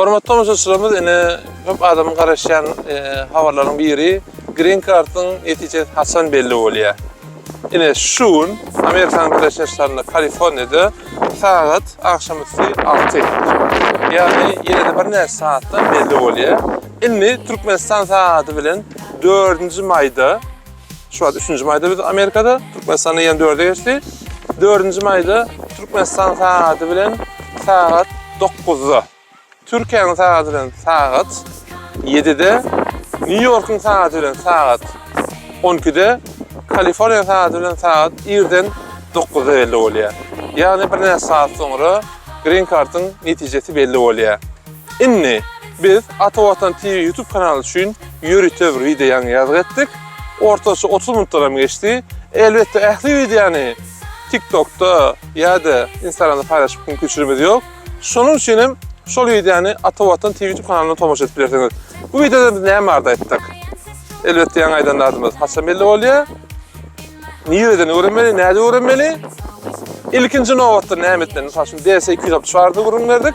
Hormatly tamaşaçylarymyz, ene köp adamyň garaşýan habarlaryň biri Green Card'ın neticesi haçan belli bolýar. Ene şuň Amerikan Birleşik Ştatlarynda Kaliforniýada saat akşamüstü 6. Yani ýene-de bir näçe saatdan belli bolýar. Indi Türkmenistan saati bilen 4. maýda, şu an 3. maýda biz Amerikada, Türkmenistanda ýene 4'e geçdi. 4. maýda Türkmenistan saati bilen saat 9'da. Türkiýanyň saati bilen saat 7'de, New York'un saati bilen saat 12'de, Kaliforniya saati bilen saat 1'den 9'da belli bolýar. Yani bir näçe saat soňra Green Card'ın neticesi belli bolýar. Inni biz Atawatan TV YouTube kanaly üçin ýöritöw video ýazgyp etdik. Ortaça 30 minutlarym geçdi. Elbetde ähli videony TikTok'ta ýa-da Instagram'da paýlaşyp mümkinçiligimiz ýok. Şonuň üçin şol videony Atawatan TV YouTube kanalyna tomoşa edip bilersiňiz. Bu videoda biz näme arda etdik? Elbetde ýa-ni aýdanlarymyz haçan belli bolýar. Nireden öğrenmeli, näde öğrenmeli? İlkinci nowatda näme etmeli? Mesela şimdi DS-260 vardı urunlardyk.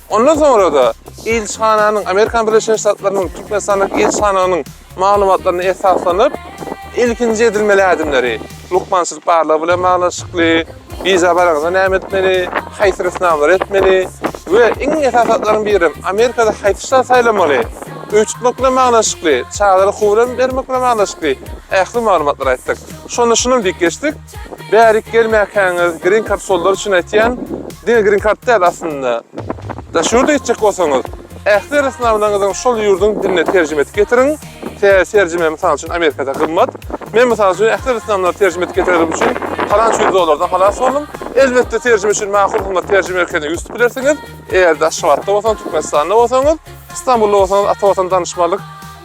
Ondan sonra da elçixananyň, Amerikan Birleşik Ştatlarynyň Türkmenistandaki elçixananyň maglumatlaryna esaslanyp ilkinci edilmeli adimleri, lukmançylyk barlygy bilen maglaşykly, viza baragynda näme etmeli, haýsy sınawlar etmeli we iň esasatlaryň biri Amerikada haýsy saýlamaly, öýtmek bilen maglaşykly, çağlara howran bermek bilen maglaşykly ähli maglumatlar aýtdyk. Şunu dik geçdik. Bärik gelmäkäňiz Green Card sollar üçin aýtýan, Green Card däl aslında. Da şurada gitjek bolsaňyz, ähli sınawlaryňyzyň şol ýurdun diline terjime etip getirin. Terjime mysal üçin Amerikada gymmat. Men mysal üçin ähli sınawlary terjime etip getirdim üçin falan şu dolardan halas boldum. Elbetde terjime üçin makul hymmat terjime etkeňi ýüztüp bilersiňiz. Eger da Şubatda bolsaň, Türkmenistanda bolsaňyz, İstanbulda bolsaňyz Atawatan danışmanlyk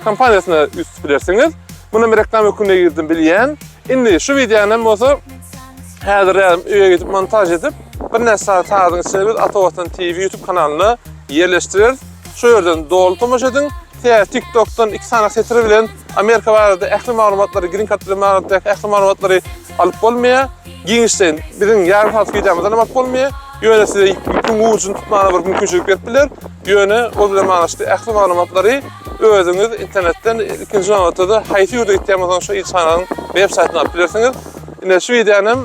kompaniýasyna ýüztüp bilersiňiz. Bunu bir reklam ökününe girdim bilýän. Indi şu videony bolsa häzir öýe gidip montaj edip bir näçe saat taýdan içinde biz Atawatan TV YouTube kanalyna ýerleşdirer. Şu ýerden dolu tomoşa edin. TikTok'tan 2 sanak setiri bilen Amerika barada ähli maglumatlary, Green Card bilen ähli maglumatlary alyp bolmaýar. Giňişden biziň ýarym saat videomyzdan alyp bolmaýar. Ýöne size ýükün ucun tutmagyna bir mümkinçilik berip biler. Ýöne o bilen maglaşdy ähli maglumatlary özüňiz internetden ikinji nowatda haýsy ýerde gitýänmiňiz şu elçixananyň web saýtyna alyp bilersiňiz. Ine şu videonyň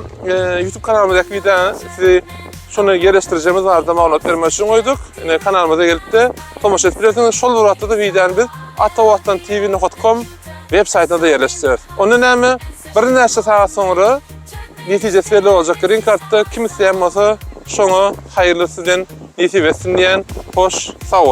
YouTube kanalymyzdaky videony sizi şonu ýerleşdirjemiz barada maglumat bermek üçin goýduk. Ine kanalymyza gelip de tomoşa edip bilersiňiz. Şol wagtda da videony biz atawattantv.com web saýtyna da ýerleşdirer. Onu näme? Bir näçe saat soňra netijesi belli boljak. Green Card'da kim isleýän bolsa şoňa haýyrlysy bilen netip etsin diýen hoş, sag bolun.